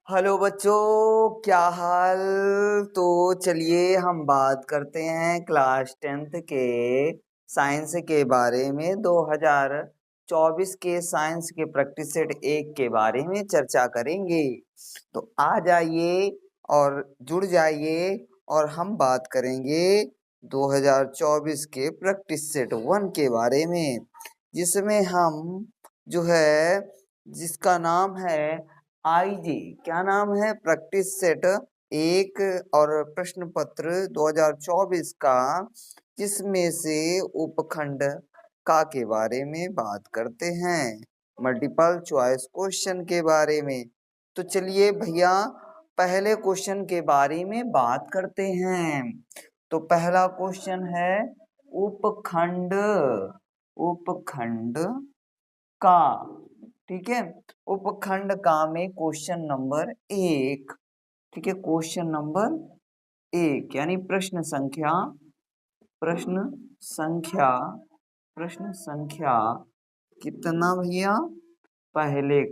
Hello बच्चों, क्या हाल। तो चलिए हम बात करते हैं क्लास 10th के साइंस के बारे में। 2024 के साइंस के प्रैक्टिस सेट 1 के बारे में चर्चा करेंगे। तो आ जाइए और जुड़ जाइए और हम बात करेंगे 2024 के प्रैक्टिस सेट 1 के बारे में, जिसमें हम जो है जिसका नाम है आईजी। क्या नाम है? प्रैक्टिस सेट 1 और प्रश्न पत्र 2024 का, जिसमें से उपखंड का के बारे में बात करते हैं, मल्टीपल चॉइस क्वेश्चन के बारे में। तो चलिए भैया पहले क्वेश्चन के बारे में बात करते हैं। तो पहला क्वेश्चन है उपखंड उपखंड का। ठीक है, उपखंड का में क्वेश्चन नंबर 1। ठीक है, क्वेश्चन नंबर 1 यानी प्रश्न संख्या प्रश्न संख्या कितना भैया? पहले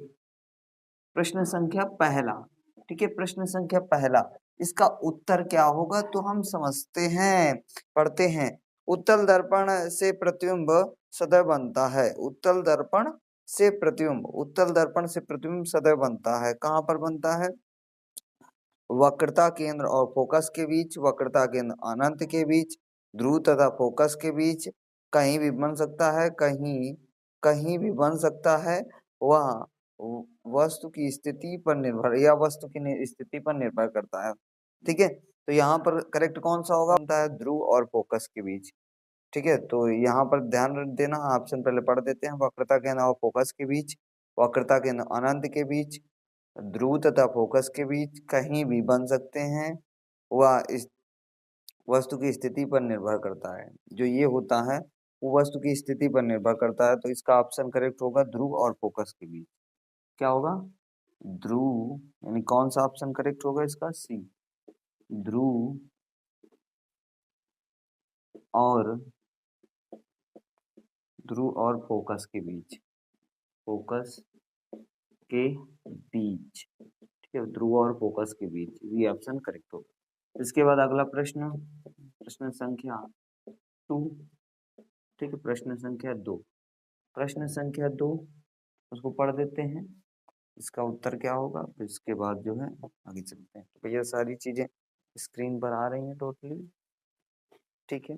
प्रश्न संख्या पहला। ठीक है, प्रश्न संख्या पहला। इसका उत्तर क्या होगा तो हम समझते हैं, पढ़ते हैं। उत्तल दर्पण से प्रतिबिंब सदैव बनता है। उत्तल दर्पण से प्रतिबिंब सदैव बनता है। कहाँ पर बनता है? वक्रता केंद्र और फोकस के बीच, वक्रता केंद्र अनंत के बीच, ध्रुव तथा फोकस के बीच, कहीं भी बन सकता है, कहीं भी बन सकता है। वह वस्तु की स्थिति पर निर्भर या वस्तु की स्थिति पर निर्भर करता है। ठीक है, तो यहाँ पर करेक्ट कौन सा होगा? बनता है ध्रुव और फोकस के बीच। ठीक है, तो यहाँ पर ध्यान रख देना, ऑप्शन पहले पढ़ देते हैं। वक्रता केंद्र और फोकस के बीच, वक्रता केंद्र अनंत के बीच, ध्रुव तथा फोकस के बीच, कहीं भी बन सकते हैं। वह इस वस्तु की स्थिति पर निर्भर करता है। जो ये होता है वो वस्तु की स्थिति पर निर्भर करता है। तो इसका ऑप्शन करेक्ट होगा ध्रुव और फोकस के बीच। क्या होगा? ध्रुव, यानी कौन सा ऑप्शन करेक्ट होगा इसका? सी, ध्रुव और फोकस के बीच, फोकस के बीच। ठीक है, ध्रुव और फोकस के बीच, ये ऑप्शन करेक्ट होगा। इसके बाद अगला प्रश्न, प्रश्न संख्या 2। ठीक है, प्रश्न संख्या 2, उसको पढ़ देते हैं। इसका उत्तर क्या होगा, फिर इसके बाद जो है आगे चलते हैं। तो भैया सारी चीजें स्क्रीन पर आ रही हैं टोटली। ठीक है,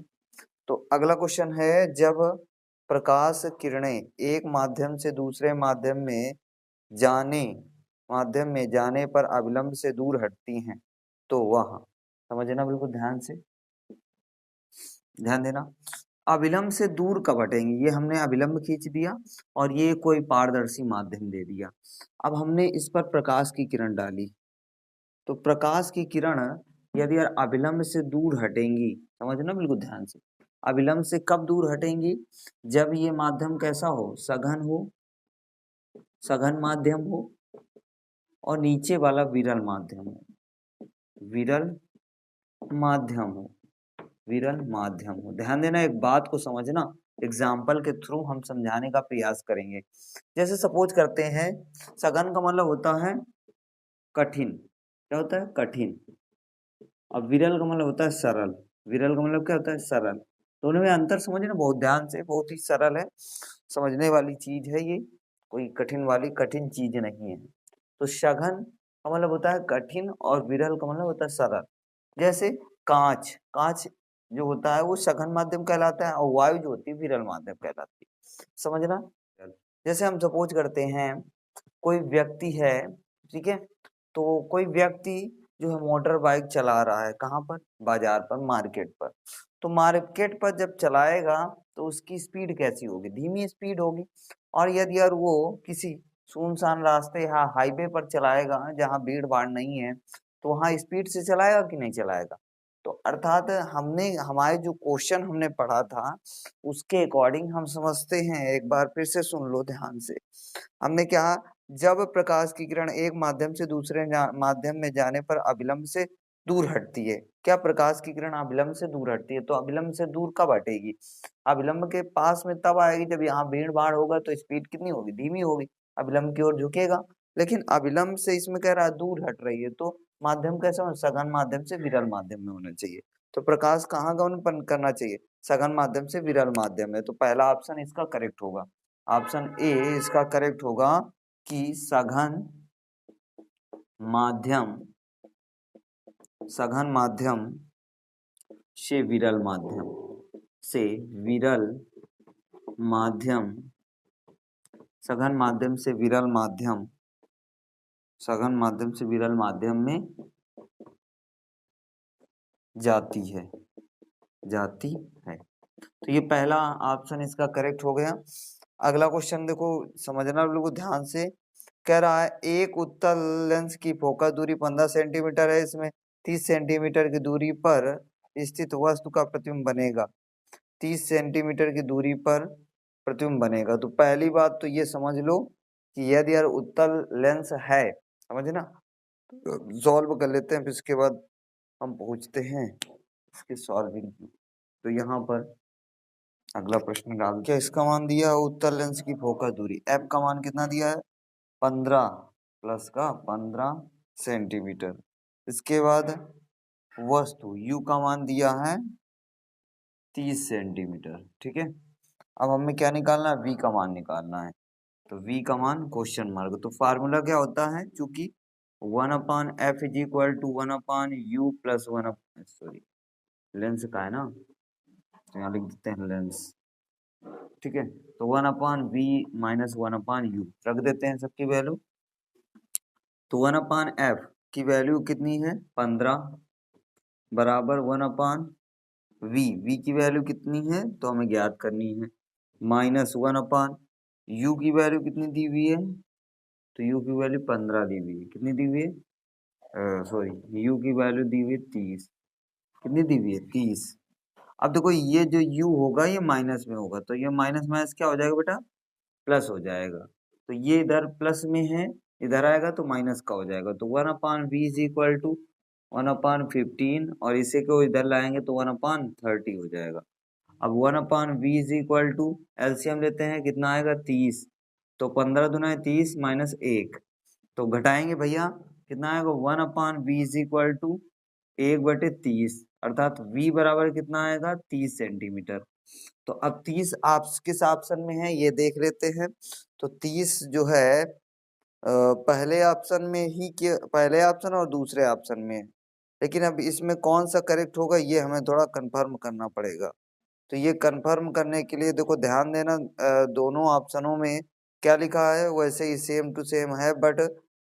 तो अगला क्वेश्चन है, जब प्रकाश किरणें एक माध्यम से दूसरे माध्यम में जाने पर अविलंब से दूर हटती हैं, तो वह, समझना बिल्कुल ध्यान से, ध्यान देना। अविलंब से दूर कब हटेंगे? ये हमने अविलंब खींच दिया और ये कोई पारदर्शी माध्यम दे दिया। अब हमने इस पर प्रकाश की किरण डाली, तो प्रकाश की किरण यदि अविलंब से दूर हटेंगी, समझना बिल्कुल ध्यान से, अविलंब से कब दूर हटेंगी? जब ये माध्यम कैसा हो? सघन माध्यम हो और नीचे वाला विरल माध्यम हो। विरल माध्यम हो। ध्यान देना, एक बात को समझना, एग्जाम्पल के थ्रू हम समझाने का प्रयास करेंगे। जैसे सपोज करते हैं, सघन का मतलब होता है कठिन। क्या होता है? कठिन। अब विरल का मतलब होता है सरल। विरल का मतलब क्या होता है? सरल। दोनों में अंतर समझना बहुत ध्यान से, बहुत ही सरल है, समझने वाली चीज है ये, कोई कठिन चीज नहीं है। तो सघन का मतलब होता है कठिन और विरल का मतलब होता है सरल। जैसे कांच जो होता है वो सघन माध्यम कहलाता है और वायु जो होती है विरल माध्यम कहलाती है। समझना। जैसे हम सपोज करते हैं, कोई व्यक्ति है, ठीक है, तो कोई व्यक्ति जो है मोटर बाइक चला रहा है, कहाँ पर? बाजार पर, मार्केट पर। तो मार्केट पर जब चलाएगा तो उसकी स्पीड कैसी होगी? धीमी स्पीड होगी। और यदि यार वो किसी सुनसान रास्ते या हाईवे पर चलाएगा जहाँ भीड़ भाड़ नहीं है, तो वहाँ स्पीड से चलाएगा कि नहीं चलाएगा? तो अर्थात हमारे जो क्वेश्चन हमने पढ़ा था उसके अकॉर्डिंग हम समझते हैं। एक बार फिर से सुन लो ध्यान से। हमने क्या, जब प्रकाश की किरण एक माध्यम से दूसरे माध्यम में जाने पर अविलंब से दूर हटती है। क्या प्रकाश की किरण अविलंब से दूर हटती है? तो अविलंब से दूर कब हटेगी? अविलंब के पास में तब आएगी जब यहाँ भीड़ भाड़ होगा, तो स्पीड कितनी होगी? धीमी होगी, अविलंब की ओर झुकेगा। लेकिन अविलंब से इसमें कह रहा है दूर हट रही है, तो माध्यम कैसा होना, सघन माध्यम से विरल माध्यम में होना चाहिए। तो प्रकाश कहाँ गमन करना चाहिए, सघन माध्यम से विरल माध्यम में। तो पहला ऑप्शन इसका करेक्ट होगा, ऑप्शन ए इसका करेक्ट होगा कि सघन माध्यम से विरल माध्यम सघन माध्यम से विरल माध्यम में जाती है। तो ये पहला ऑप्शन इसका करेक्ट हो गया। अगला क्वेश्चन देखो, समझना लोगों ध्यान से। कह रहा है एक उत्तल लेंस की फोकस दूरी 15 सेंटीमीटर है, इसमें 30 सेंटीमीटर की दूरी पर स्थित वस्तु का प्रतिबिंब बनेगा। 30 सेंटीमीटर की दूरी पर प्रतिबिंब बनेगा। तो पहली बात तो ये समझ लो कि यदि यार उत्तल लेंस है, समझे ना, सॉल्व कर लेते हैं, फिर इसके बाद हम पहुंचते हैं इसके सॉल्विंग की। तो यहाँ पर अगला प्रश्न डाल, क्या इसका मान दिया उत्तल लेंस की फोकस दूरी, एफ का मान कितना दिया है 15 प्लस का 15 सेंटीमीटर। इसके बाद वस्तु यू का मान दिया है 30 सेंटीमीटर। ठीक है, अब हमें क्या निकालना है, वी का मान निकालना है। तो वी का मान क्वेश्चन मार्क। तो फार्मूला क्या होता है, चूंकि 1/f is equal to 1/u plus 1, sorry lens का है ना, तो यहाँ लिख देते हैं लेंस। ठीक है, तो 1/v माइनस 1/u रख देते हैं सबकी वैल्यू। तो 1/f की वैल्यू कितनी है 15 बराबर 1/v की वैल्यू कितनी है तो हमें ज्ञात करनी है, माइनस 1/u की वैल्यू कितनी दी हुई है, तो u की वैल्यू 15 दी हुई है, कितनी दी हुई है, सॉरी u की वैल्यू दी हुई है 30, कितनी दी हुई है 30। अब देखो ये जो u होगा ये माइनस में होगा, तो ये माइनस माइनस क्या हो जाएगा बेटा, प्लस हो जाएगा। तो ये इधर प्लस में है, इधर आएगा तो माइनस का हो जाएगा। तो 1/v इज इक्वल टू 1/15 और इसे को इधर लाएंगे तो 1/30 हो जाएगा। अब 1/v is equal to LCM लेते हैं, कितना आएगा 30, तो 15 दूना 30 माइनस 1, तो घटाएंगे भैया कितना आएगा 1/v इज इक्वल टू 1/30, अर्थात v बराबर कितना आएगा 30 सेंटीमीटर। तो अब 30 आप किस ऑप्शन में है ये देख लेते हैं। तो 30 जो है पहले ऑप्शन में ही, पहले ऑप्शन और दूसरे ऑप्शन में है, लेकिन अब इसमें कौन सा करेक्ट होगा ये हमें थोड़ा कंफर्म करना पड़ेगा। तो ये कंफर्म करने के लिए देखो ध्यान देना, दोनों ऑप्शनों में क्या लिखा है वैसे ही सेम टू सेम है, बट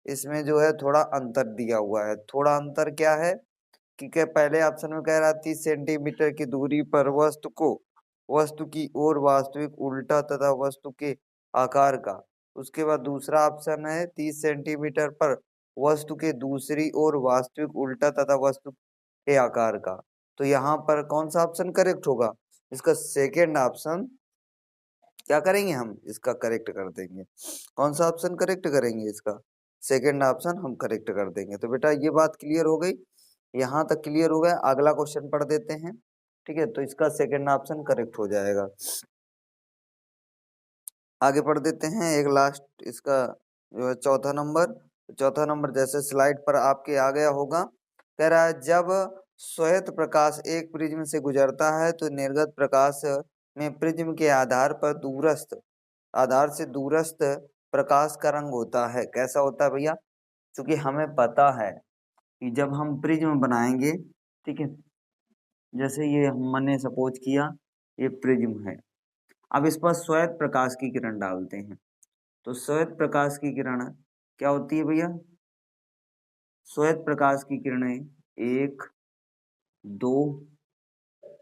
इसमें जो है थोड़ा अंतर दिया हुआ है। थोड़ा अंतर क्या है कि क्या पहले ऑप्शन में कह रहा 30 सेंटीमीटर की दूरी पर वस्तु की ओर वास्तविक उल्टा तथा वस्तु के आकार का। उसके बाद दूसरा ऑप्शन है 30 सेंटीमीटर पर वस्तु के दूसरी ओर वास्तविक उल्टा तथा वस्तु के आकार का। तो यहाँ पर कौन सा ऑप्शन करेक्ट होगा, इसका सेकेंड ऑप्शन क्या करेंगे हम, इसका करेक्ट कर देंगे। कौन सा ऑप्शन करेक्ट करेंगे, इसका सेकेंड ऑप्शन हम करेक्ट कर देंगे। तो बेटा ये बात क्लियर हो गई, यहाँ तक क्लियर हो गया। अगला क्वेश्चन पढ़ देते हैं। ठीक है, तो इसका सेकेंड ऑप्शन करेक्ट हो जाएगा। आगे पढ़ देते हैं, एक लास्ट इसका जो है चौथा नंबर जैसे स्लाइड पर आपके आ गया होगा। कह रहा है जब श्वेत प्रकाश एक प्रिज्म से गुजरता है तो निर्गत प्रकाश में प्रिज्म के आधार से दूरस्थ प्रकाश का रंग होता है। कैसा होता है भैया, क्योंकि हमें पता है कि जब हम प्रिज्म बनाएंगे, ठीक है, जैसे ये हमने सपोज किया ये प्रिज्म है, अब इस पर श्वेत प्रकाश की किरण डालते हैं, तो श्वेत प्रकाश की किरण क्या होती है भैया, श्वेत प्रकाश की किरणें 1 2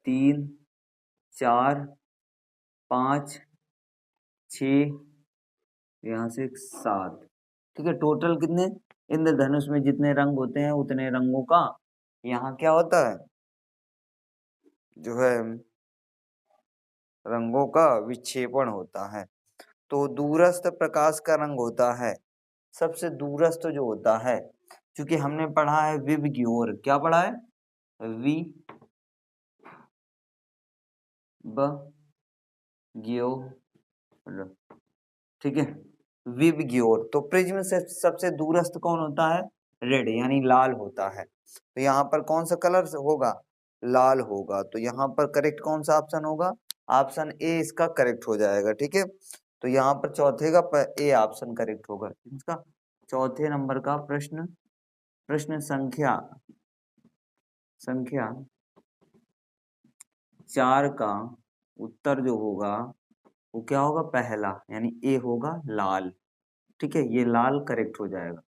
3 4 5 6 यहाँ से 7, ठीक है, टोटल कितने, इंद्रधनुष में जितने रंग होते हैं उतने रंगों का यहाँ क्या होता है, जो है रंगों का विक्षेपण होता है। तो दूरस्थ प्रकाश का रंग होता है, सबसे दूरस्थ जो होता है, क्योंकि हमने पढ़ा है विव की ओर, क्या पढ़ा है, वि ब ग्यो, ठीक है, विबग्योर। तो प्रिज्म से सबसे दूरस्थ कौन होता है? रेड यानी लाल होता है। तो यहाँ पर कौन सा कलर होगा? लाल होगा। तो यहाँ पर करेक्ट कौन सा ऑप्शन होगा? ऑप्शन ए इसका करेक्ट हो जाएगा। ठीक है, तो यहाँ पर चौथे का ए ऑप्शन करेक्ट होगा। इसका चौथे नंबर का प्रश्न, प्रश्न संख्या 4 का उत्तर जो होगा वो क्या होगा? पहला यानी ए होगा, लाल। ठीक है, ये लाल करेक्ट हो जाएगा।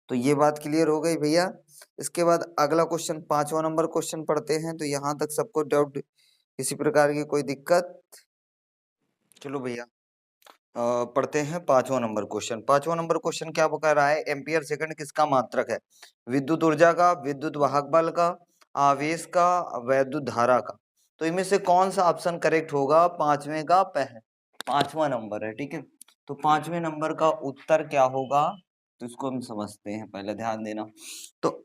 तो ये बात क्लियर हो गई भैया। इसके बाद अगला क्वेश्चन 5वां नंबर क्वेश्चन पढ़ते हैं। तो यहाँ तक सबको डाउट, किसी प्रकार की कोई दिक्कत? चलो भैया पढ़ते हैं 5वां नंबर क्वेश्चन। 5वां नंबर क्वेश्चन क्या बता रहा है? एम्पियर सेकंड किसका मात्रक है? विद्युत ऊर्जा का, विद्युत वाहक बल का, आवेश का, वैद्युत धारा का। तो इनमें से कौन सा ऑप्शन करेक्ट होगा? पांचवें का 5वां नंबर है। ठीक है, तो 5वें नंबर का उत्तर क्या होगा? तो इसको हम समझते हैं, पहले ध्यान देना। तो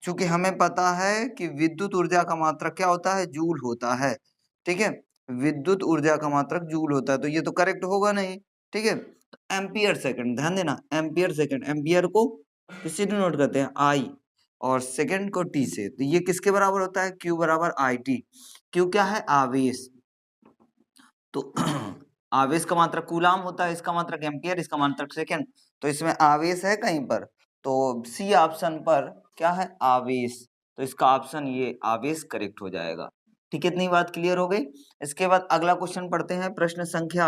चूंकि हमें पता है कि विद्युत ऊर्जा का मात्रक क्या होता है? जूल होता है। ठीक है, विद्युत ऊर्जा का मात्रक जूल होता है, तो ये तो करेक्ट होगा नहीं। ठीक है, एम्पियर सेकंड, ध्यान देना, एम्पियर सेकंड, एम्पियर को किससे डिनोट करते हैं? आई, और सेकंड को टी से। तो ये किसके बराबर होता है? क्यू बराबर आई टी। क्यू क्या है? आवेश। तो आवेश का मात्रक कूलाम होता है, इसका मात्रक एम्पियर, इसका मात्रक सेकंड। तो इसमें आवेश है कहीं पर? तो सी ऑप्शन पर क्या है? आवेश। तो इसका ऑप्शन ये आवेश करेक्ट हो जाएगा। ठीक है, इतनी बात क्लियर हो गई। इसके बाद अगला क्वेश्चन पढ़ते हैं, प्रश्न संख्या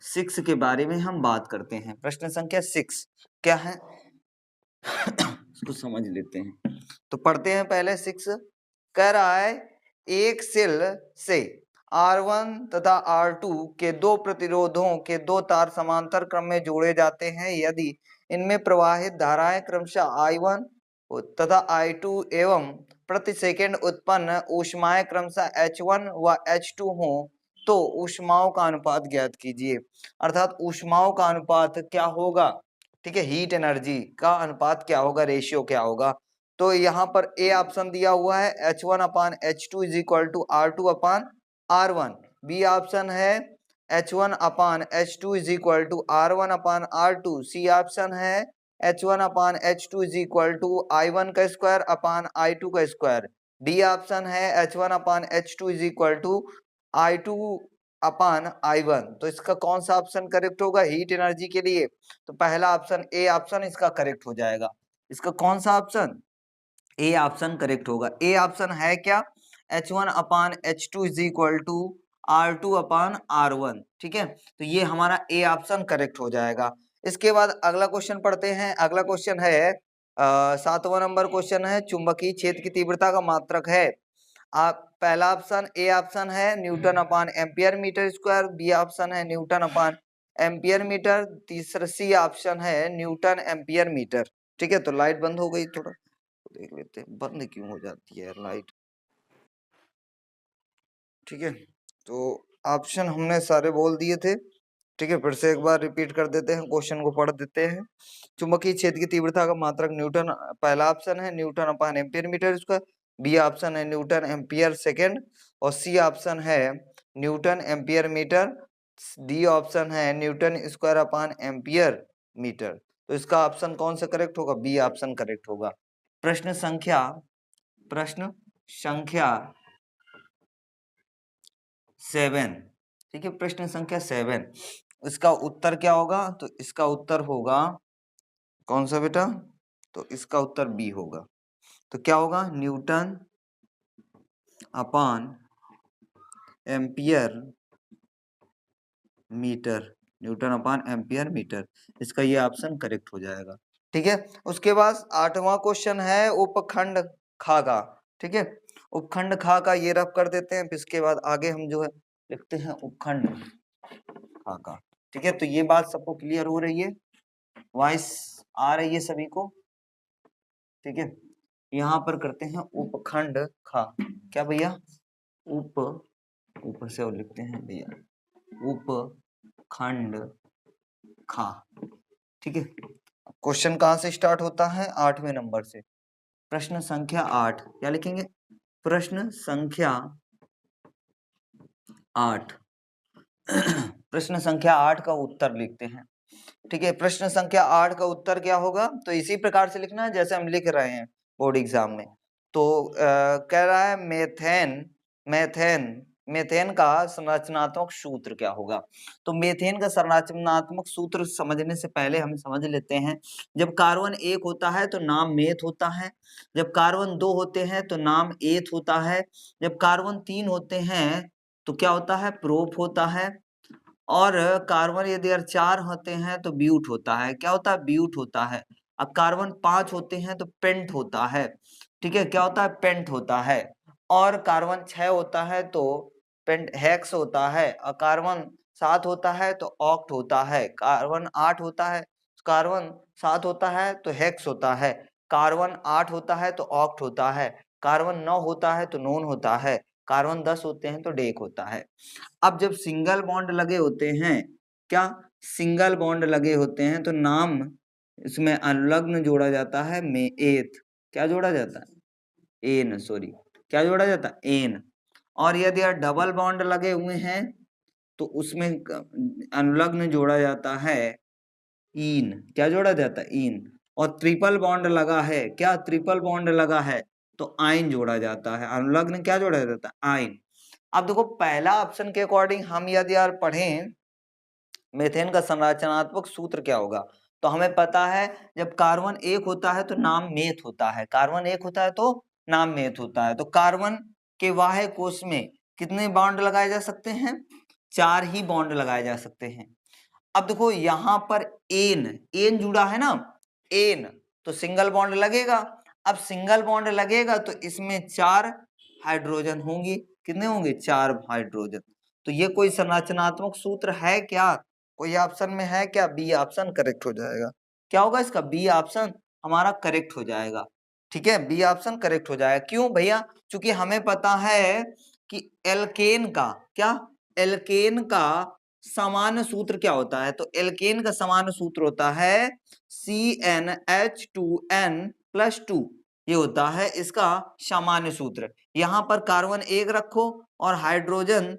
6 के बारे में हम बात करते हैं। प्रश्न संख्या 6 क्या है? इसको समझ लेते हैं। तो पढ़ते हैं पहले 6। कह रहा है एक सेल से R1 तथा R2 के दो प्रतिरोधों के दो तार समांतर क्रम में जोड़े जाते हैं। यदि इनमें प्रवाहित धाराएं क्रमशः I1 तथा I2 एवं प्रति सेकंड उत्पन्न ऊष्माएं क्रमशः H1 व H2 हो, तो ऊष्माओं का अनुपात ज्ञात कीजिए। अर्थात ऊष्माओं का अनुपात क्या होगा? ठीक है, हीट एनर्जी का अनुपात क्या होगा? रेशियो क्या होगा? तो यहाँ पर ए ऑप्शन दिया हुआ है H1/H2 is equal to R2/R1। B option है H1/H2 is equal to R1/R2। C option है H1/H2 is equal to I1 का स्क्वायर अपान I2 का स्क्वायर। डी ऑप्शन है H1/H2 is equal to I2 upon I1। तो इसका कौन सा option correct होगा हीट एनर्जी के लिए? तो पहला ऑप्शन ए ऑप्शन इसका करेक्ट हो जाएगा। इसका कौन सा ऑप्शन? ए ऑप्शन करेक्ट होगा। ए ऑप्शन है क्या? H1/H2 is equal to R2/R1। ठीक है, तो ये हमारा ए ऑप्शन करेक्ट हो जाएगा। इसके बाद अगला क्वेश्चन पढ़ते हैं। अगला क्वेश्चन है 7वां नंबर क्वेश्चन है, चुंबकीय क्षेत्र की तीव्रता का मात्रक है। आप पहला ऑप्शन ए ऑप्शन है N/एम्पियर मीटर स्क्वायर। बी ऑप्शन है N/एम्पियर मीटर। तीसरा सी ऑप्शन है N/एम्पियर मीटर। ठीक है, तो लाइट बंद हो गई, थोड़ा देख लेते हैं बंद क्यों हो जाती है लाइट। ठीक है, तो ऑप्शन हमने सारे बोल दिए थे। ठीक है, फिर से एक बार रिपीट कर देते हैं, क्वेश्चन को पढ़ देते हैं। चुंबकीय क्षेत्र की तीव्रता का मात्रक न्यूटन, पहला ऑप्शन है N/एम्पियर मीटर स्क्वायर। बी ऑप्शन है N/एम्पियर सेकेंड, और सी ऑप्शन है N/एम्पियर मीटर। डी ऑप्शन है N/स्क्वायर/एम्पियर मीटर। तो इसका ऑप्शन कौन सा करेक्ट होगा? बी ऑप्शन करेक्ट होगा। प्रश्न संख्या 7। ठीक है, प्रश्न संख्या 7, इसका उत्तर क्या होगा? तो इसका उत्तर होगा कौन सा बेटा? तो इसका उत्तर बी होगा। तो क्या होगा? न्यूटन अपान एम्पियर मीटर, N/एम्पियर मीटर। इसका ये ऑप्शन करेक्ट हो जाएगा। ठीक है, उसके बाद 8वां क्वेश्चन है उपखंड खा का। ठीक है, उपखंड खा का ये रफ कर देते हैं, फिर इसके बाद आगे हम जो है लिखते हैं उपखंड खा का। ठीक है, तो ये बात सबको क्लियर हो रही है? वॉइस आ रही है सभी को? ठीक है, यहाँ पर करते हैं उपखंड खा। क्या भैया? ऊपर से और लिखते हैं भैया उपखंड खा। ठीक है, क्वेश्चन कहाँ से स्टार्ट होता है? 8वें नंबर से। प्रश्न संख्या 8 क्या लिखेंगे? प्रश्न संख्या 8 प्रश्न संख्या 8 का उत्तर लिखते हैं। ठीक है, प्रश्न संख्या 8 का उत्तर क्या होगा, तो इसी प्रकार से लिखना है जैसे हम लिख रहे हैं बोर्ड एग्जाम में। तो कह रहा है मेथेन मेथेन मेथेन का संरचनात्मक सूत्र क्या होगा। तो मेथेन का संरचनात्मक सूत्र समझने से पहले हम समझ लेते हैं। जब कार्बन 1 होता है तो नाम मेथ होता है, जब कार्बन 2 होते हैं तो नाम एथ होता है, जब कार्बन 3 होते हैं तो क्या होता है, प्रोप होता है, और कार्बन यदि अगर 4 होते हैं तो ब्यूट होता है। क्या होता है, ब्यूट होता है। अब कार्बन 5 होते हैं तो पेंट होता है। ठीक है, क्या होता है, पेंट होता है। और कार्बन 6 होता है तो पेंट हेक्स होता है, और कार्बन 7 होता है तो ऑक्ट होता है, कार्बन 8 होता है, कार्बन 7 होता है तो हेक्स होता है, कार्बन 8 होता है तो ऑक्ट होता है, कार्बन 9 होता है तो नोन होता है, कार्बन 10 होते हैं तो डेक होता है। अब जब सिंगल बॉन्ड लगे होते हैं, क्या सिंगल बॉन्ड लगे होते हैं तो नाम इसमें अनुलग्न जोड़ा जाता है में एथ। क्या जोड़ा जाता है, एन, सॉरी, क्या जोड़ा जाता है, एन। और यदि डबल बॉन्ड लगे हुए हैं तो उसमें अनुलग्न जोड़ा जाता है इन। क्या जोड़ा जाता है, इन। और ट्रिपल बॉन्ड लगा है, क्या ट्रिपल बॉन्ड लगा है तो आइन जोड़ा जाता है, अनुलग्न क्या जोड़ा जाता है, आइन। अब देखो पहला ऑप्शन के अकॉर्डिंग हम यदि यार पढ़ें मेथेन का संरचनात्मक सूत्र क्या होगा, तो हमें पता है जब कार्बन 1 होता है तो नाम मेथ होता है, कार्बन 1 होता है तो नाम मेथ होता है। तो कार्बन के बाह्य कोश में कितने बॉन्ड लगाए जा सकते हैं, 4 ही बॉन्ड लगाए जा सकते हैं। अब देखो यहाँ पर एन एन जुड़ा है ना, एन, तो सिंगल बॉन्ड लगेगा। अब सिंगल बॉन्ड लगेगा तो इसमें 4 हाइड्रोजन होंगे, कितने होंगे, 4 हाइड्रोजन। तो ये कोई संरचनात्मक सूत्र है क्या, कोई ऑप्शन में है क्या, बी ऑप्शन करेक्ट हो जाएगा। क्या होगा इसका, बी ऑप्शन हमारा करेक्ट हो जाएगा। ठीक है, बी ऑप्शन करेक्ट हो जाएगा। क्यों भैया, क्योंकि हमें पता है कि एल्केन का, क्या, एल्केन का सामान्य सूत्र क्या होता है, तो एल्केन का सामान्य सूत्र होता है CnH2n+2। ये होता है इसका सामान्य सूत्र। यहां पर कार्बन 1 रखो और हाइड्रोजन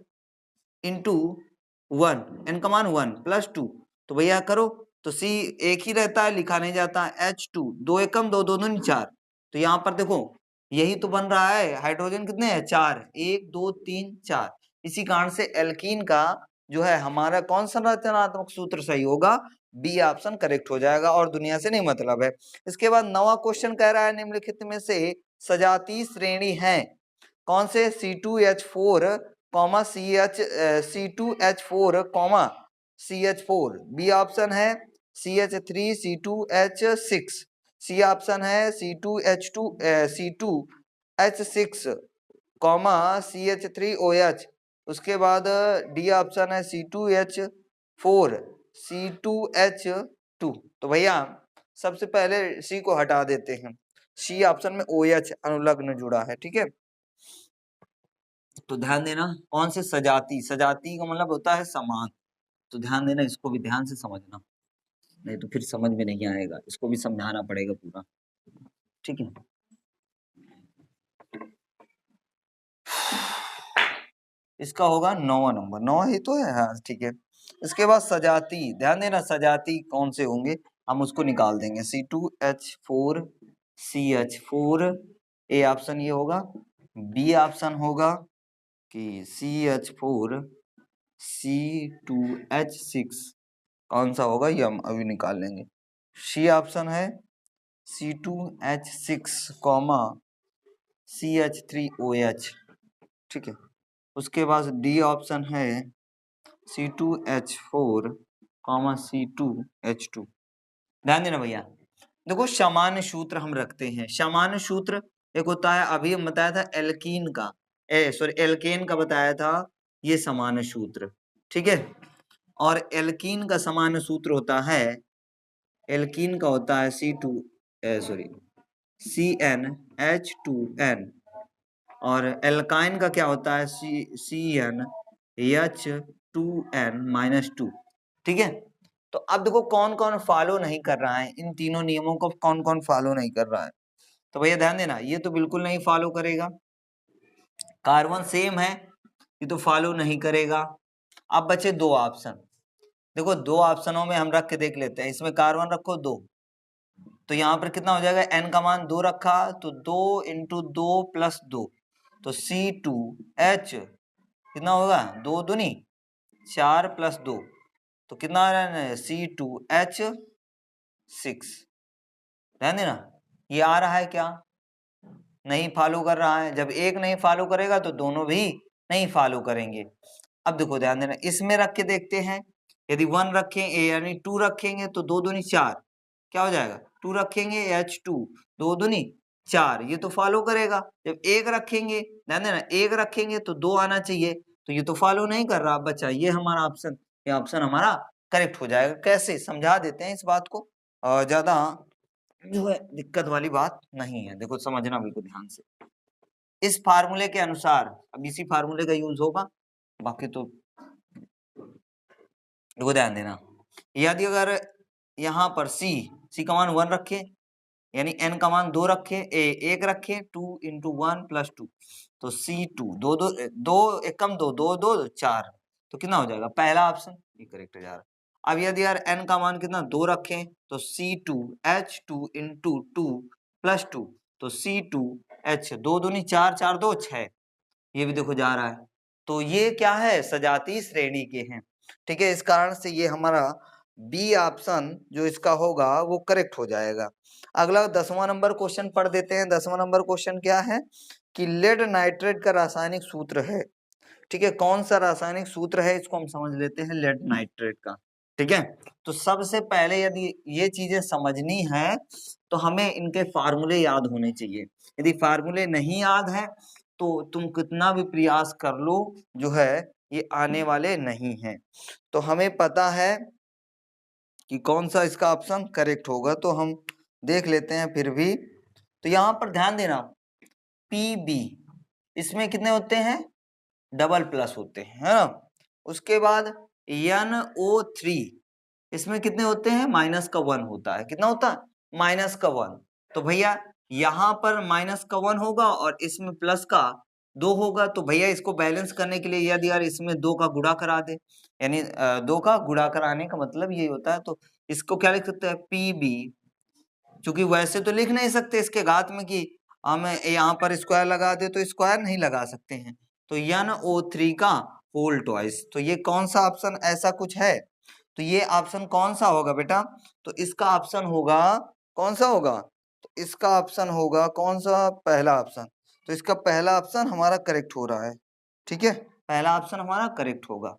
इंटू 1, n का मान 1+2, तो भैया करो तो C एक ही रहता है, लिखा नहीं जाता, H2, 2 एकम 2 2 दूनी 4। तो यहाँ पर देखो यही तो बन रहा है, हाइड्रोजन कितने हैं, 4, 1 2 3 4। इसी कारण से एल्कीन का जो है हमारा कौन सा संरचनात्मक सूत्र सही होगा, बी ऑप्शन करेक्ट हो जाएगा, और दुनिया से नहीं मतलब है। इसके बाद 9वां क्वेश्चन कह रहा है निम्नलिखित में से सजातीय श्रेणी है कौन से, C2H4 C2H4 CH4। B option है CH3 C2H6, सी ऑप्शन है C2H6 CH3OH। उसके बाद डी ऑप्शन है C2H4 C2H2। तो भैया सबसे पहले सी को हटा देते हैं, सी ऑप्शन में OH अनुलग्न जुड़ा है। ठीक है, तो ध्यान देना कौन से सजाती, सजाती का मतलब होता है समान। तो ध्यान देना, इसको भी ध्यान से समझना, नहीं तो फिर समझ में नहीं आएगा, इसको भी समझाना पड़ेगा पूरा। ठीक है, इसका होगा 9वां नंबर, 9 ही तो है, हाँ ठीक है। इसके बाद सजाती, ध्यान देना सजाती कौन से होंगे हम उसको निकाल देंगे, C2H4 CH4, ए ऑप्शन ये होगा। बी ऑप्शन होगा कि CH4 C2H6, कौन सा होगा ये हम अभी निकाल लेंगे। सी ऑप्शन है C2H6 CH3OH। ठीक है, उसके बाद डी ऑप्शन है C2H4 C2H2। ध्यान देना भैया, देखो सामान्य सूत्र हम रखते हैं, सामान्य सूत्र एक होता है, अभी हम बताया था एल्कीन का, एल्केन का बताया था ये सामान्य सूत्र। ठीक है, और एल्कीन का सामान्य सूत्र होता है, एल्कीन का होता है CnH2n, और एल्काइन का क्या होता है, CnH2n-2। ठीक है, तो अब देखो कौन कौन फॉलो नहीं कर रहा है, इन तीनों नियमों को कौन कौन फॉलो नहीं कर रहा है। तो भैया ध्यान देना, ये तो बिल्कुल नहीं फॉलो करेगा, कार्बन सेम है ये तो फॉलो नहीं करेगा। अब बचे दो ऑप्शन। देखो दो ऑप्शनों में हम रख के देख लेते हैं। इसमें कार्बन रखो 2, तो यहाँ पर कितना हो जाएगा, n का मान 2 रखा तो 2 इंटू 2 प्लस 2, तो C2H कितना होगा, 2 दूनी 4 प्लस 2, तो कितना आ रहा है, C2H6। ध्यान देना, ये आ रहा है क्या, नहीं फॉलो कर रहा है। जब एक नहीं फॉलो करेगा तो दोनों भी नहीं फॉलो करेंगे। अब देखो ध्यान देना, इसमें रख के देखते हैं। यदि 1 रखें यानी 2 रखेंगे तो 2 दूनी 4, क्या हो जाएगा, 2 रखेंगे H2, 2 दूनी 4, ये तो फॉलो करेगा। जब एक रखेंगे, ध्यान देना, एक रखेंगे तो 2 आना चाहिए, तो ये तो फॉलो नहीं कर रहा बच्चा। ये हमारा ऑप्शन, ये ऑप्शन हमारा करेक्ट हो जाएगा। कैसे समझा देते हैं इस बात को, ज्यादा जो है दिक्कत वाली बात नहीं है। देखो समझना बिल्कुल ध्यान से। इस फार्मूले के अनुसार, अब इसी फार्मूले का यूज होगा, बाकी तो देखो ध्यान देना। यदि अगर यहाँ पर C का मान 1 रखे, यानी n का मान 2 रखे, एक रखे, 2 इंटू 1 प्लस 2, तो C2 दो दो दो एक कम 2 2 2 4, तो कितना हो जाएगा, पहला ऑप्शन ये करेक्ट हो जाएगा। अब यदि यार n का मान कितना 2 रखें, तो C2H2 इंटू 2 प्लस 2, तो C2H 2 दूनी 4 4 2 6, ये भी देखो जा रहा है। तो ये क्या है, सजातीय श्रेणी के हैं। ठीक है, इस कारण से ये हमारा बी ऑप्शन जो इसका होगा वो करेक्ट हो जाएगा। अगला 10वां नंबर क्वेश्चन पढ़ देते हैं। 10वां नंबर क्वेश्चन क्या है कि लेड नाइट्रेट का रासायनिक सूत्र है। ठीक है, कौन सा रासायनिक सूत्र है, इसको हम समझ लेते हैं, लेड नाइट्रेट का। ठीक है, तो सबसे पहले यदि ये चीजें समझनी है तो हमें इनके फार्मूले याद होने चाहिए। यदि फार्मूले नहीं याद है तो तुम कितना भी प्रयास कर लो, जो है ये आने वाले नहीं हैं। तो हमें पता है कि कौन सा इसका ऑप्शन करेक्ट होगा, तो हम देख लेते हैं फिर भी। तो यहाँ पर ध्यान देना, PB इसमें कितने होते हैं, डबल प्लस होते हैं, है ना। उसके बाद NO3 इसमें कितने होते हैं, माइनस का 1 होता है। कितना होता है, माइनस का 1। तो भैया यहाँ पर माइनस का 1 होगा और इसमें प्लस का 2 होगा। तो भैया इसको बैलेंस करने के लिए यदि यार इसमें 2 का गुणा करा दे, यानी 2 का गुणा कराने का मतलब ये होता है। तो इसको क्या लिख सकते हैं, PB। चूंकि वैसे तो लिख नहीं सकते इसके घात में कि हम यहाँ पर स्क्वायर लगा दे, तो स्क्वायर नहीं लगा सकते हैं। तो NO3 का होल ट्वाइस, तो ये कौन सा ऑप्शन ऐसा कुछ है, तो ये ऑप्शन कौन सा होगा बेटा, तो इसका ऑप्शन होगा, कौन सा होगा, तो इसका ऑप्शन होगा कौन सा, पहला ऑप्शन। तो इसका पहला ऑप्शन हमारा करेक्ट हो रहा है। ठीक है, पहला ऑप्शन हमारा करेक्ट होगा।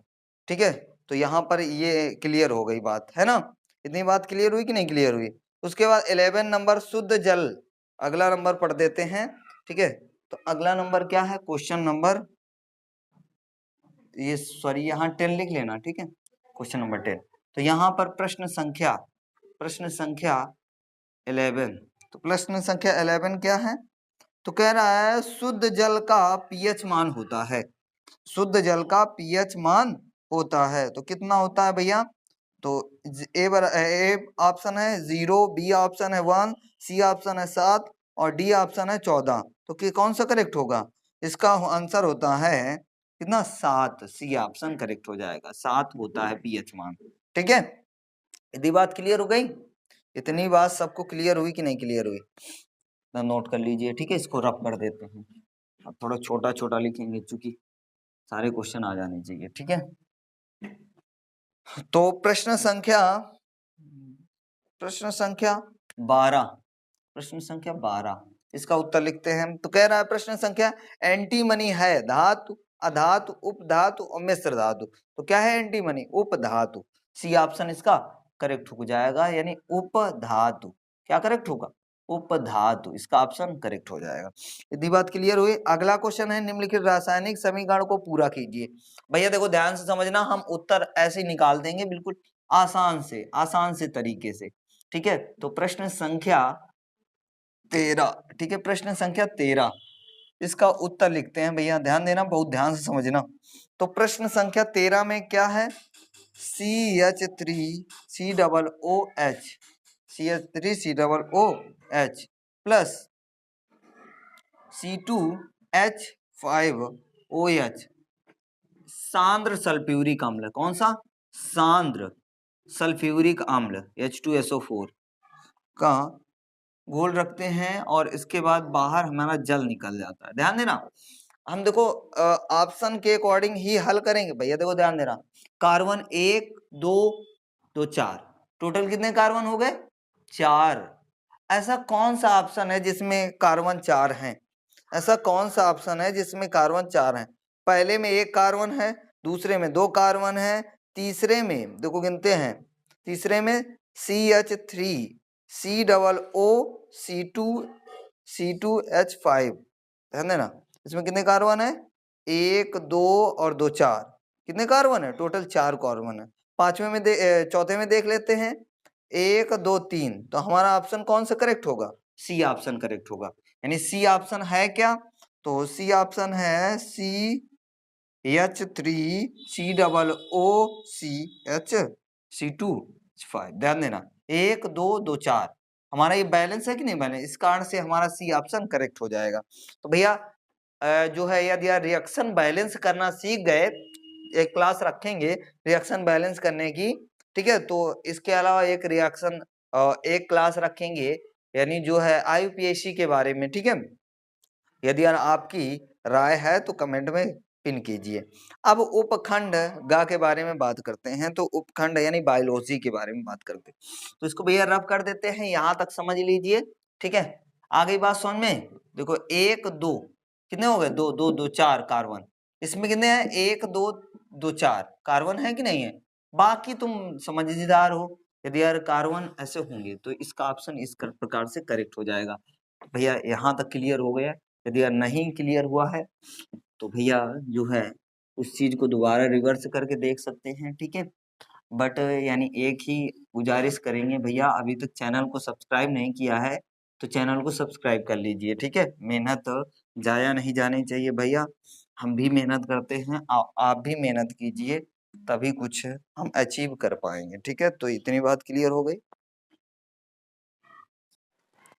ठीक है, तो यहाँ पर ये क्लियर हो गई बात, है ना। इतनी बात क्लियर हुई कि नहीं क्लियर हुई। उसके बाद 11 नंबर शुद्ध जल, अगला नंबर पढ़ देते हैं। ठीक है, तो अगला नंबर क्या है, क्वेश्चन नंबर, ये सॉरी यहाँ 10 लिख लेना। ठीक है, क्वेश्चन नंबर 10। तो यहाँ पर प्रश्न संख्या 11। तो प्रश्न संख्या 11 क्या है, तो कह रहा है शुद्ध जल का पीएच मान होता है। शुद्ध जल का पीएच मान होता है, तो कितना होता है भैया, तो ए ऑप्शन है 0, बी ऑप्शन है 1, सी ऑप्शन है 7 और डी ऑप्शन है 14। तो कौन सा करेक्ट होगा, इसका आंसर होता है कितना, 7। सी ऑप्शन करेक्ट हो जाएगा, 7 होता है पीएच मान। ठीक है, यदि बात क्लियर हो गई, इतनी बात सबको क्लियर हुई कि नहीं क्लियर हुई, नोट कर लीजिए। ठीक है, इसको रफ कर देते हैं, अब थोड़ा छोटा छोटा लिखेंगे चूंकि सारे क्वेश्चन आ जाने चाहिए। ठीक है, तो प्रश्न संख्या 12, इसका उत्तर लिखते हैं। तो कह रहा है प्रश्न संख्या, एंटीमनी है धातु, अधातु, उपधातु और मिश्र धातु। तो क्या है एंटीमनी, उपधातु। सी ऑप्शन इसका करेक्ट हो जाएगा, यानी उपधातु। क्या करेक्ट होगा, उपधातु, इसका ऑप्शन करेक्ट हो जाएगा। इतनी बात क्लियर हुई। अगला क्वेश्चन है, निम्नलिखित रासायनिक समीकरण को पूरा कीजिए। भैया देखो ध्यान से समझना, हम उत्तर ऐसे ही निकाल देंगे बिल्कुल आसान से तरीके से। ठीक है, तो प्रश्न संख्या 13। ठीक है, प्रश्न संख्या 13, इसका उत्तर लिखते हैं। भैया ध्यान देना, बहुत ध्यान से समझना। तो प्रश्न संख्या 13 में क्या है, CH3COOH प्लस C2H5OH सांद्र सल्फ्यूरिक अम्ल। कौन सा? सांद्र सल्फ्यूरिक अम्ल H2SO4 का घोल रखते हैं और इसके बाद बाहर हमारा जल निकल जाता है। ध्यान देना, हम देखो ऑप्शन के अकॉर्डिंग ही हल करेंगे भैया। देखो ध्यान देना, कार्बन 1 2 2 4, टोटल कितने कार्बन हो गए? 4। ऐसा कौन सा ऑप्शन है जिसमें कार्बन 4 हैं? ऐसा कौन सा ऑप्शन है जिसमें कार्बन 4 हैं? पहले में 1 कार्बन है, दूसरे में 2 कार्बन है, तीसरे में देखो गिनते हैं, तीसरे में CH3 COO C2H5। ध्यान देना, इसमें कितने कार्बन है? 1 2 और 2 4। कितने कार्बन है? टोटल 4 कार्बन है। चौथे में देख लेते हैं, 1 2 3। तो हमारा ऑप्शन कौन सा करेक्ट होगा? सी ऑप्शन करेक्ट होगा। यानी सी ऑप्शन है क्या? तो सी ऑप्शन है CH3 COO C2H5। ध्यान देना, 1 2 2 4 हमारा ये बैलेंस है कि नहीं बैलेंस, इस कारण से हमारा सी ऑप्शन करेक्ट हो जाएगा। तो भैया जो है यदि रिएक्शन बैलेंस करना सीख गए, एक क्लास रखेंगे रिएक्शन बैलेंस करने की, ठीक है। तो इसके अलावा एक क्लास रखेंगे यानी जो है IUPAC के बारे में, ठीक है। यदि आपकी राय है तो कमेंट में पिन कीजिए। अब उपखंड गा के बारे में बात करते हैं। तो उपखंड यानी बायोलॉजी के बारे में बात करते हैं। तो इसको भैया रफ कर देते हैं, यहाँ तक समझ लीजिए, ठीक है। आ गई बात समझ में? देखो 1 2 कितने हो गए? 2 2 2 4 कार्बन। इसमें कितने हैं? 1 2 2 4 कार्बन है कि नहीं है? बाकी तुम समझदार हो, यदि यार कार्बन ऐसे होंगे तो इसका ऑप्शन इस प्रकार से करेक्ट हो जाएगा। भैया यहाँ तक क्लियर हो गया। यदि नहीं क्लियर हुआ है तो भैया जो है उस चीज को दोबारा रिवर्स करके देख सकते हैं, ठीक है। बट यानी एक ही गुजारिश करेंगे भैया, अभी तक चैनल को सब्सक्राइब नहीं किया है तो चैनल को सब्सक्राइब कर लीजिए, ठीक है। मेहनत जाया नहीं जानी चाहिए भैया, हम भी मेहनत करते हैं, आप भी मेहनत कीजिए, तभी कुछ हम अचीव कर पाएंगे, ठीक है। तो इतनी बात क्लियर हो गई।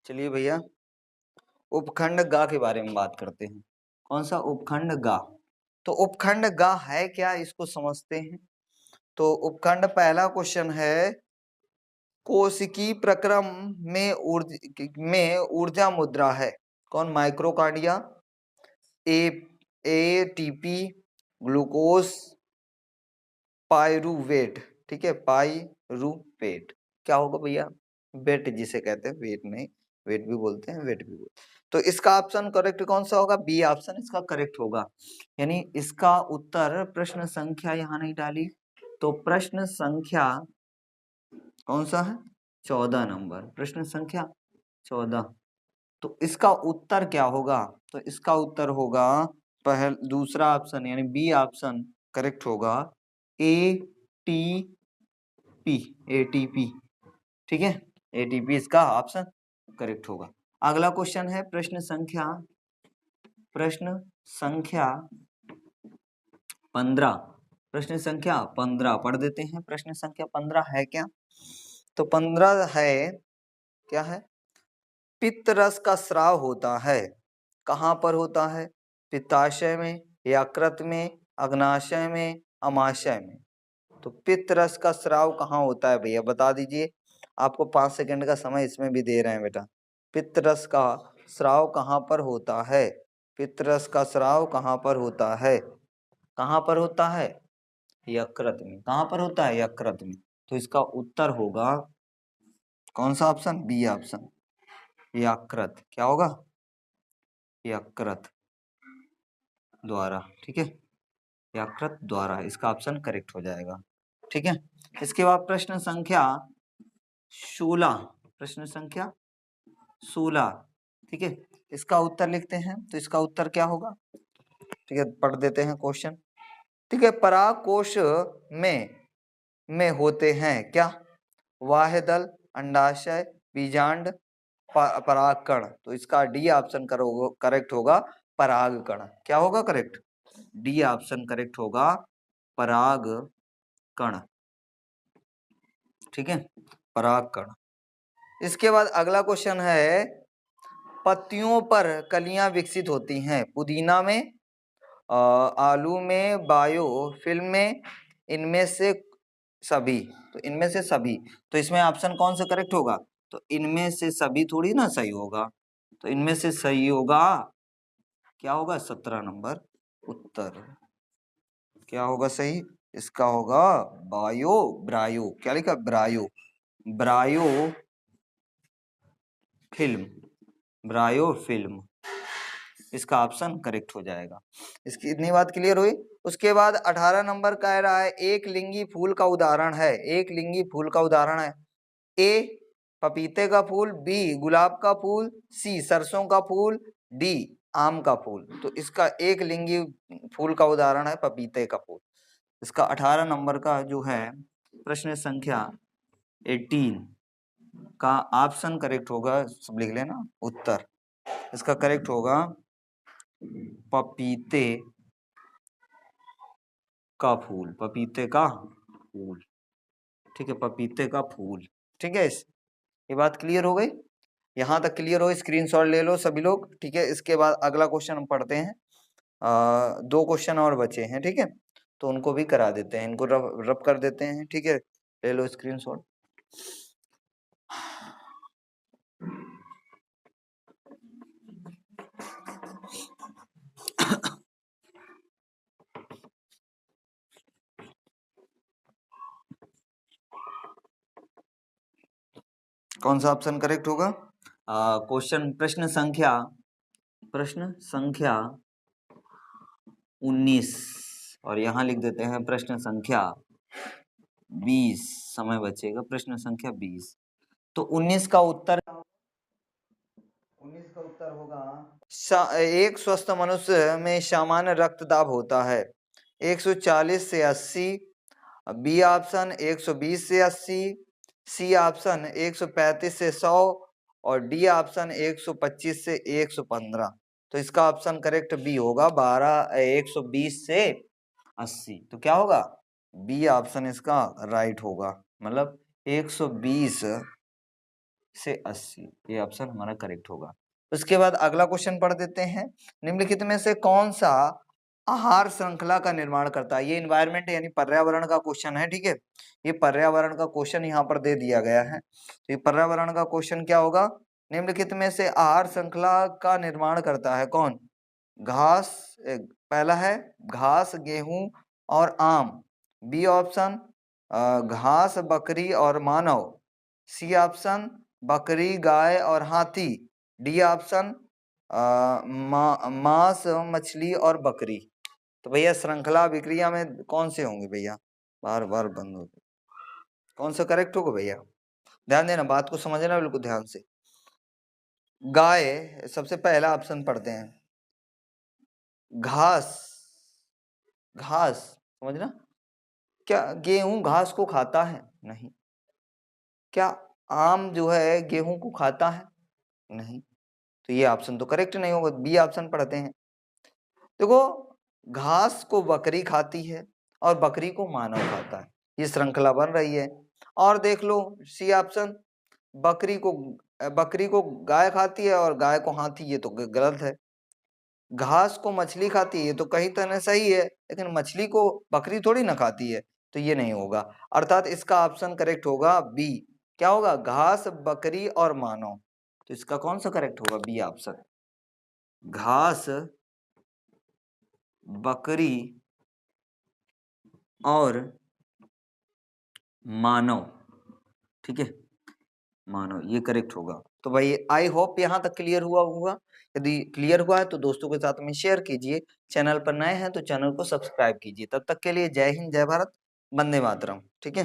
चलिए भैया उपखंड गा के बारे में बात करते हैं। कौन सा? उपखंड गा। तो उपखंड गा है क्या, इसको समझते हैं। तो उपखंड पहला क्वेश्चन है, कोशिकी प्रक्रम में ऊर्जा मुद्रा है। कौन? माइक्रोकार्डिया, ATP, ग्लूकोज, पायरूवेट, ठीक है। पायरूवेट क्या होगा भैया? वेट जिसे कहते हैं, वेट नहीं, वेट भी बोलते हैं, वेट भी बोलते हैं। तो इसका ऑप्शन करेक्ट कौन सा होगा? बी ऑप्शन इसका करेक्ट होगा। यानी इसका उत्तर, प्रश्न संख्या यहाँ नहीं डाली, तो प्रश्न संख्या कौन सा है? 14 नंबर, प्रश्न संख्या 14। तो इसका उत्तर क्या होगा? तो इसका उत्तर होगा दूसरा ऑप्शन यानी बी ऑप्शन करेक्ट होगा, ATP, ठीक है। ATP इसका ऑप्शन करेक्ट होगा। अगला क्वेश्चन है प्रश्न संख्या 15। प्रश्न संख्या 15 पढ़ देते हैं। प्रश्न संख्या 15 है क्या? तो 15 है, क्या है? पित्त रस का स्राव होता है, कहाँ पर होता है? पित्ताशय में, यकृत में, अग्नाशय में, अमाशय में। तो पित्त रस का स्राव कहाँ होता है भैया, बता दीजिए। आपको 5 सेकंड का समय इसमें भी दे रहे हैं बेटा। पित्त रस का स्राव कहाँ पर होता है? पित्त रस का स्राव कहाँ पर होता है? कहाँ पर होता है? यकृत में। कहाँ पर होता है? यकृत में। तो इसका उत्तर होगा कौन सा ऑप्शन? बी ऑप्शन, यकृत। क्या होगा? यकृत द्वारा, ठीक है। यकृत द्वारा इसका ऑप्शन करेक्ट हो जाएगा, ठीक है। इसके बाद प्रश्न संख्या 16, प्रश्न संख्या 16, ठीक है। इसका उत्तर लिखते हैं। तो इसका उत्तर क्या होगा, ठीक है, पढ़ देते हैं क्वेश्चन, ठीक है। पराग कोश में होते हैं क्या? वाह्यदल, अंडाशय, बीजांड, परागकण। तो इसका डी ऑप्शन करेक्ट होगा, परागकण। क्या होगा करेक्ट? डी ऑप्शन करेक्ट होगा, परागकण, ठीक है, परागकण। इसके बाद अगला क्वेश्चन है, पत्तियों पर कलियां विकसित होती हैं। पुदीना में, आलू में, बायो फिल्म में, इनमें से सभी। तो इनमें से सभी, तो इसमें ऑप्शन कौन सा करेक्ट होगा? तो इनमें से सभी थोड़ी ना सही होगा, तो इनमें से सही होगा, क्या होगा? 17 नंबर उत्तर। क्या होगा सही? इसका होगा बायो, ब्रायो, क्या लिखा? ब्रायो, ब्रायो फिल्म, ब्रायो फिल्म, इसका ऑप्शन करेक्ट हो जाएगा। इसकी इतनी बात क्लियर हुई। उसके बाद 18 नंबर कह रहा है एक लिंगी फूल का उदाहरण है, एक लिंगी फूल का उदाहरण है। ए पपीते का फूल, बी गुलाब का फूल, सी सरसों का फूल, डी आम का फूल। तो इसका एक लिंगी फूल का उदाहरण है पपीते का फूल। इसका 18 नंबर का जो है प्रश्न संख्या 18 का ऑप्शन करेक्ट होगा, सब लिख लेना उत्तर। इसका करेक्ट होगा पपीते का फूल, पपीते का फूल, ठीक है, पपीते का फूल, ठीक है। ये बात क्लियर हो गई, यहाँ तक क्लियर हो, स्क्रीनशॉट ले लो सभी लोग, ठीक है। इसके बाद अगला क्वेश्चन हम पढ़ते हैं। 2 क्वेश्चन और बचे हैं, ठीक है, तो उनको भी करा देते हैं, इनको रब कर देते हैं, ठीक है। ले लो स्क्रीनशॉट। कौन सा ऑप्शन करेक्ट होगा? क्वेश्चन प्रश्न संख्या 19 और यहाँ लिख देते हैं प्रश्न संख्या 20, समय बचेगा, प्रश्न संख्या 20। तो 19 का उत्तर होगा एक स्वस्थ मनुष्य में सामान्य रक्तदाब होता है 140 से 80, बी ऑप्शन 120 से 80, सी ऑप्शन 135 से 100 और डी ऑप्शन 125 से 115। तो इसका ऑप्शन करेक्ट बी होगा 120 से 80। तो क्या होगा? बी ऑप्शन इसका राइट होगा, मतलब 120 से 80, ये ऑप्शन हमारा करेक्ट होगा। उसके बाद अगला क्वेश्चन पढ़ देते हैं। निम्नलिखित में से कौन सा आहार श्रृंखला का निर्माण करता है? ये इन्वायरमेंट यानी पर्यावरण का क्वेश्चन है, ठीक है। ये पर्यावरण का क्वेश्चन यहाँ पर दे दिया गया है। तो ये पर्यावरण का क्वेश्चन क्या होगा? निम्नलिखित में से आहार श्रृंखला का निर्माण करता है कौन? घास, पहला है घास, गेहूं और आम। बी ऑप्शन घास, बकरी और मानव। सी ऑप्शन बकरी, गाय और हाथी। डी ऑप्शन मांस, मछली और बकरी। तो भैया श्रृंखला विक्रिया में कौन से होंगे भैया? बार बार बंद हो गए, कौन सा करेक्ट होगा भैया? ध्यान देना, बात को समझना बिल्कुल ध्यान से। गाय सबसे पहला ऑप्शन पढ़ते हैं, घास, घास समझना। क्या गेहूं घास को खाता है? नहीं। क्या आम जो है गेहूं को खाता है? नहीं। तो ये ऑप्शन तो करेक्ट नहीं होगा, बी ऑप्शन पढ़ते हैं। देखो, घास को बकरी खाती है और बकरी को मानव खाता है, ये श्रृंखला बन रही है। और देख लो सी ऑप्शन, बकरी को गाय खाती है और गाय को हाथी, ये तो गलत है। घास को मछली खाती है, ये तो कहीं तरह सही है, लेकिन मछली को बकरी थोड़ी ना खाती है, तो ये नहीं होगा। अर्थात इसका ऑप्शन करेक्ट होगा बी। क्या होगा? घास, बकरी और मानव। तो इसका कौन सा करेक्ट होगा? बी ऑप्शन, घास, बकरी और मानव, ठीक है, मानव, ये करेक्ट होगा। तो भाई आई होप यहाँ तक क्लियर हुआ होगा। यदि क्लियर हुआ है तो दोस्तों के साथ में शेयर कीजिए, चैनल पर नए हैं तो चैनल को सब्सक्राइब कीजिए। तब तक के लिए जय हिंद, जय भारत, वंदे मातरम, ठीक है।